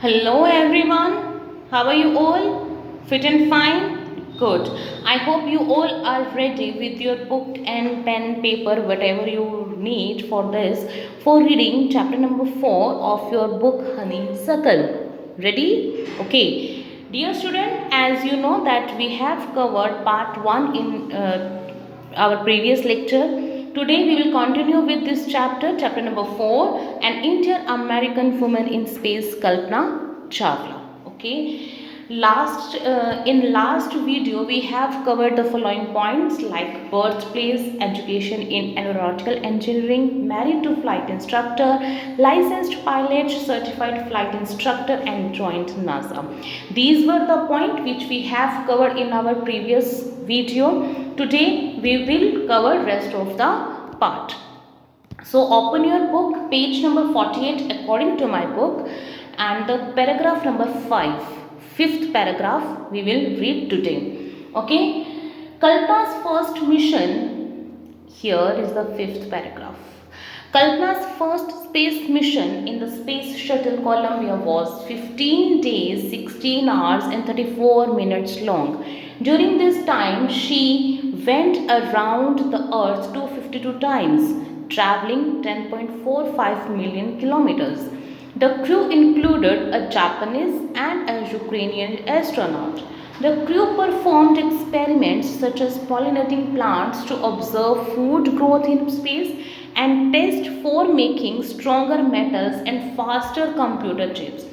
Hello everyone, how are you all? Fit and fine? Good. I hope you all are ready with your book and pen, paper, whatever you need for this, for reading chapter number 4 of your book Honeysuckle. Ready? Okay. Dear student, as you know that we have covered part 1 in our previous lecture. Today we will continue with this chapter, chapter number 4, an Inter-American woman in space, Kalpana Chawla. Okay. In last video we have covered the following points like birthplace, education in aeronautical engineering, married to flight instructor, licensed pilot, certified flight instructor and joined NASA. These were the points which we have covered in our previous video. Today we will cover rest of the part. So open your book, page number 48 according to my book, and the paragraph number 5, fifth paragraph we will read today. Okay. Kalpa's first mission, here is the fifth paragraph. Kalpana's first space mission in the Space Shuttle Columbia was 15 days, 16 hours and 34 minutes long. During this time, she went around the Earth 252 times, traveling 10.45 million kilometers. The crew included a Japanese and a Ukrainian astronaut. The crew performed experiments such as pollinating plants to observe food growth in space and test for making stronger metals and faster computer chips,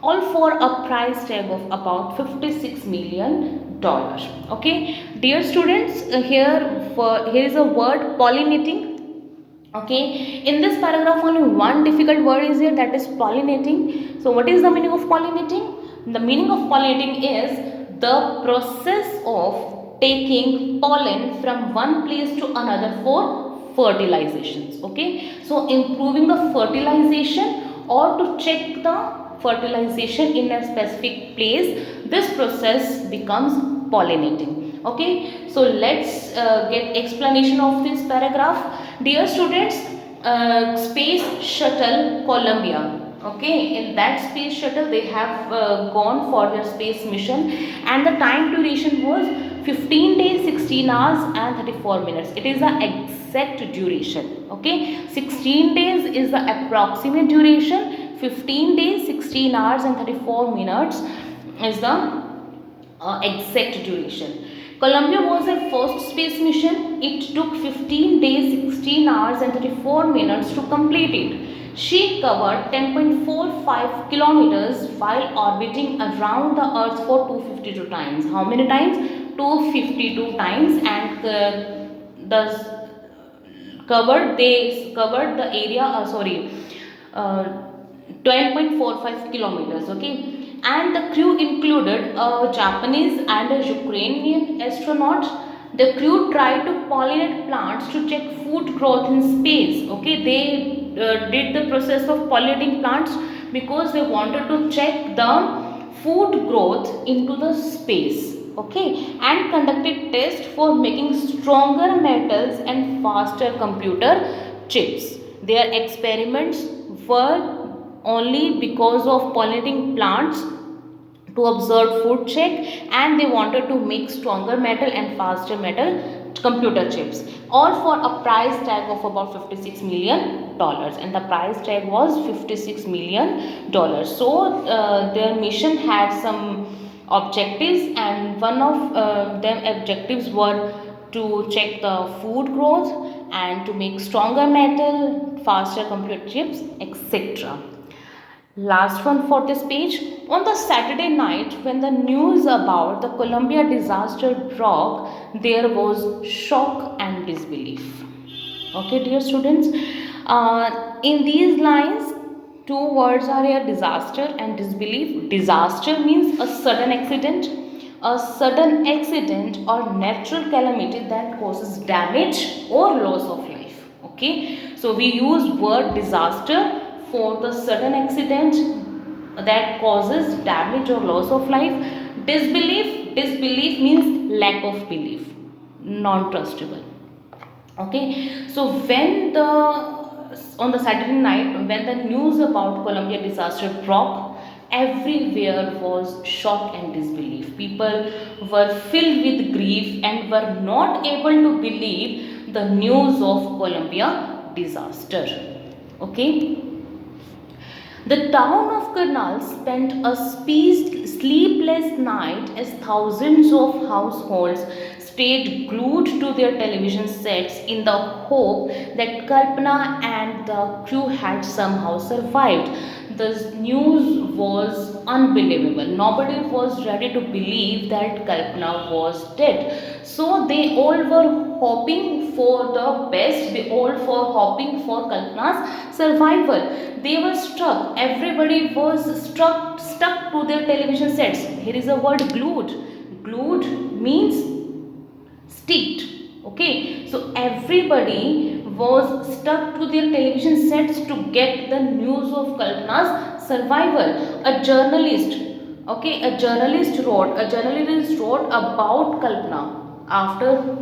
all for a price tag of about $56 million. Okay, dear students, here is a word pollinating. Okay, in this paragraph only one difficult word is here, that is pollinating. So what is the meaning of pollinating? The meaning of pollinating is the process of taking pollen from one place to another for fertilizations. Okay, so improving the fertilization or to check the fertilization in a specific place, this process becomes pollinating. Okay, so let's get explanation of this paragraph. Dear students, space shuttle Columbia. Okay, in that space shuttle they have gone for their space mission, and the time duration was 15 days, 16 hours and 34 minutes. It is the exact duration. Okay, 16 days is the approximate duration, 15 days, 16 hours and 34 minutes is the exact duration. Columbia was her first space mission. It took 15 days, 16 hours and 34 minutes to complete it. She covered 10.45 kilometers while orbiting around the Earth for 252 times. How many times? 252 times, and they covered the area, 12.45 kilometers. Okay, and the crew included a Japanese and a Ukrainian astronaut. The crew tried to pollinate plants to check food growth in space. Okay, they did the process of pollinating plants because they wanted to check the food growth into the space. Okay, and conducted tests for making stronger metals and faster computer chips. Their experiments were only because of pollinating plants to observe food check, and they wanted to make stronger metal and faster metal computer chips, all for a price tag of about $56 million, and the price tag was $56 million. So their mission had some objectives, and one of them objectives were to check the food growth and to make stronger metal, faster computer chips, etc. Last one for this page. On the Saturday night, when the news about the Columbia disaster broke, there was shock and disbelief. Okay, dear students, in these lines, two words are here: disaster and disbelief. Disaster means a sudden accident or natural calamity that causes damage or loss of life. Okay, so we use word disaster for the sudden accident that causes damage or loss of life. Disbelief means lack of belief, non-trustable. Okay, so when the on the Saturday night when the news about Columbia disaster broke, everywhere was shock and disbelief. People were filled with grief and were not able to believe the news of Columbia disaster. Okay. The town of Karnal spent a sleepless night as thousands of households stayed glued to their television sets in the hope that Kalpana and the crew had somehow survived. The news was unbelievable. Nobody was ready to believe that Kalpana was dead. So they all were hoping for the best. They all were hoping for Kalpana's survival. They were struck. Everybody was stuck to their television sets. Here is a word glued. Glued means sticked. Okay, so everybody was stuck to their television sets to get the news of Kalpana's survival. A journalist wrote about Kalpana after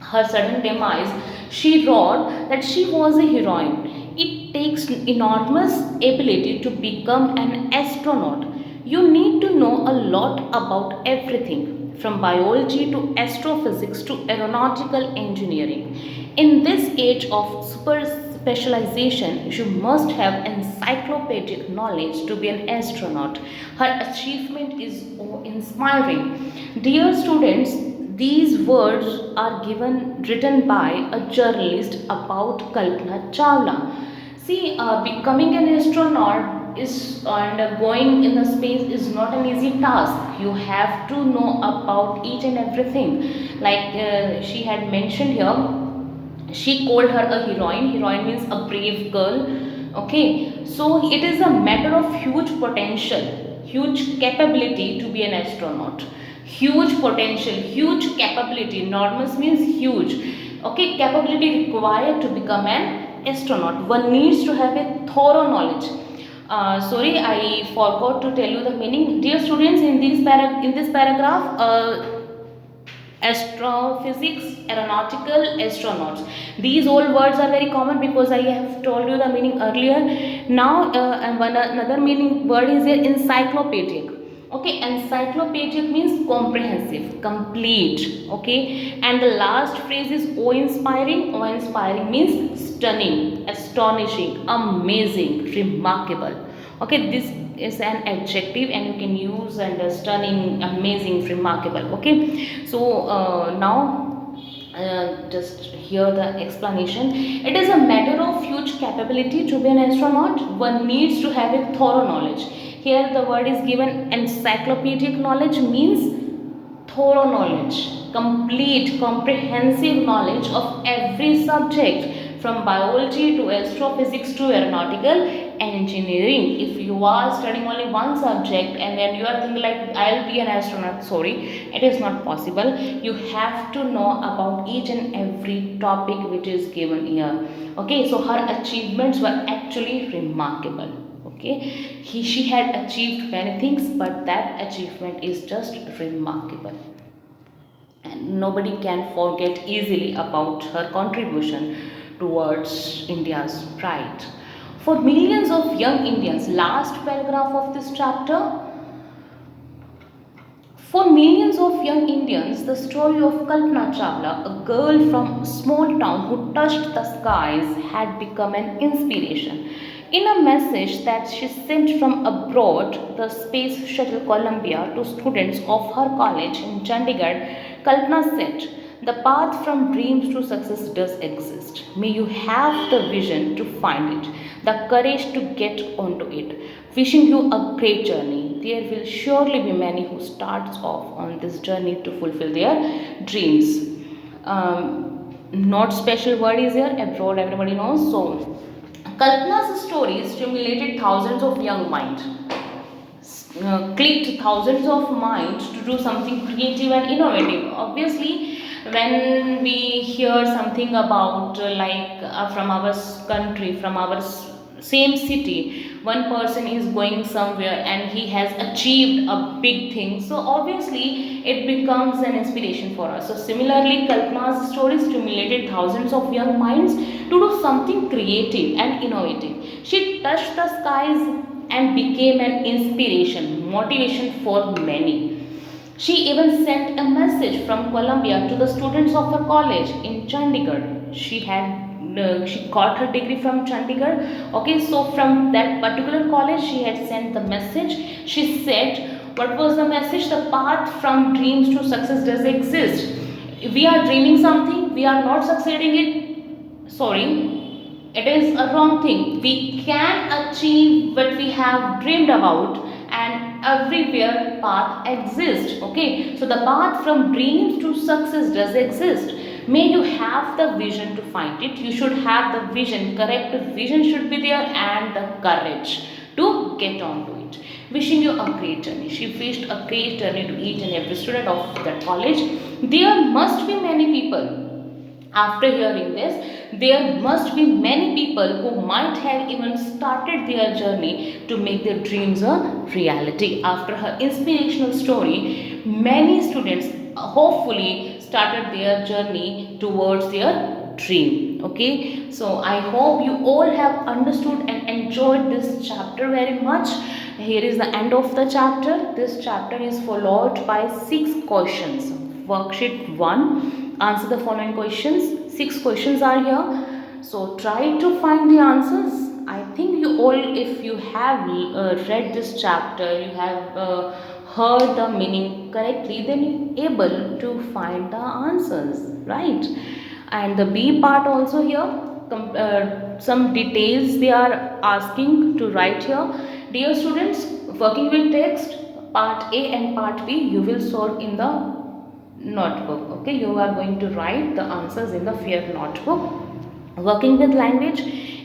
her sudden demise. She wrote that she was a heroine. It takes enormous ability to become an astronaut. You need to know a lot about everything from biology to astrophysics to aeronautical engineering. In this age of super specialization, you must have encyclopedic knowledge to be an astronaut. Her achievement is inspiring. Dear students, these words are written by a journalist about Kalpana Chawla. See, becoming an astronaut is and going in the space is not an easy task. You have to know about each and everything. Like she had mentioned here, she called her a heroine. Heroine means a brave girl. Okay, so it is a matter of huge potential, huge capability to be an astronaut. Huge potential, huge capability. Enormous means huge. Okay, capability required to become an astronaut. One needs to have a thorough knowledge. Sorry, I forgot to tell you the meaning. Dear students, in this paragraph, astrophysics, aeronautical, astronauts. These all words are very common because I have told you the meaning earlier. Now, another meaning word is here, encyclopedic. Okay, encyclopedic means comprehensive, complete. Okay, and the last phrase is awe-inspiring. Awe-inspiring means stunning, astonishing, amazing, remarkable. Okay, this is an adjective and you can use and stunning, amazing, remarkable. Okay, so now just hear the explanation. It is a matter of huge capability to be an astronaut. One needs to have a thorough knowledge. Here the word is given, encyclopedic knowledge means thorough knowledge, complete, comprehensive knowledge of every subject from biology to astrophysics to aeronautical engineering. If you are studying only one subject and then you are thinking like I'll be an astronaut, sorry, it is not possible. You have to know about each and every topic which is given here. Okay, so her achievements were actually remarkable. Okay, she had achieved many things, but that achievement is just remarkable and nobody can forget easily about her contribution towards India's pride. For millions of young Indians, last paragraph of this chapter, for millions of young Indians, the story of Kalpana Chawla, a girl from a small town who touched the skies, had become an inspiration. In a message that she sent from abroad, the Space Shuttle Columbia, to students of her college in Chandigarh, Kalpana said, "The path from dreams to success does exist. May you have the vision to find it, the courage to get onto it. Wishing you a great journey. There will surely be many who start off on this journey to fulfill their dreams." Not special word is here, abroad everybody knows. So Kalpana's story stimulated thousands of young minds, clicked thousands of minds to do something creative and innovative. Obviously, when we hear something about from our country, from our same city, one person is going somewhere and he has achieved a big thing, so obviously it becomes an inspiration for us. So similarly, Kalpana's story stimulated thousands of young minds to do something creative and innovative. She touched the skies and became an inspiration, motivation for many. She even sent a message from Columbia to the students of her college in Chandigarh. She got her degree from Chandigarh. Okay, so from that particular college, she had sent the message. She said, what was the message? The path from dreams to success does exist. We are dreaming something, we are not succeeding it. Sorry, it is a wrong thing. We can achieve what we have dreamed about, and everywhere path exists. Okay, so the path from dreams to success does exist. May you have the vision to find it. You should have the vision, correct vision should be there, and the courage to get on to it. Wishing you a great journey. She wished a great journey to each and every student of that college. There must be many people, after hearing this, there must be many people who might have even started their journey to make their dreams a reality. After her inspirational story, many students hopefully started their journey towards their dream. Okay, so I hope you all have understood and enjoyed this chapter very much. Here is the end of the chapter. This chapter is followed by 6 questions. Worksheet 1, answer the following questions. 6 questions are here, so try to find the answers. I think you all, if you have read this chapter, you have heard the meaning correctly, then you're able to find the answers, right? And the B part also here, some details they are asking to write here. Dear students, working with text, part A and part B you will solve in the notebook. Okay, you are going to write the answers in the fair notebook. Working with language,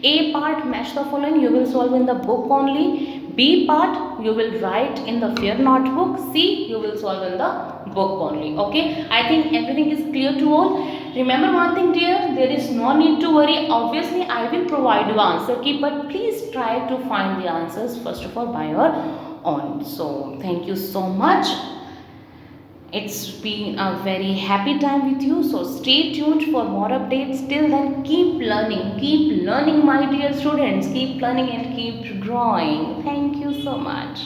A part, match the following, you will solve in the book only. B part, you will write in the fair notebook. C, you will solve in the book only. Okay, I think everything is clear to all. Remember one thing dear, there is no need to worry. Obviously I will provide you answer key, but please try to find the answers first of all by your own. So thank you so much. It's been a very happy time with you. So stay tuned for more updates. Till then, keep learning my dear students. Keep learning and keep growing. Thank you so much.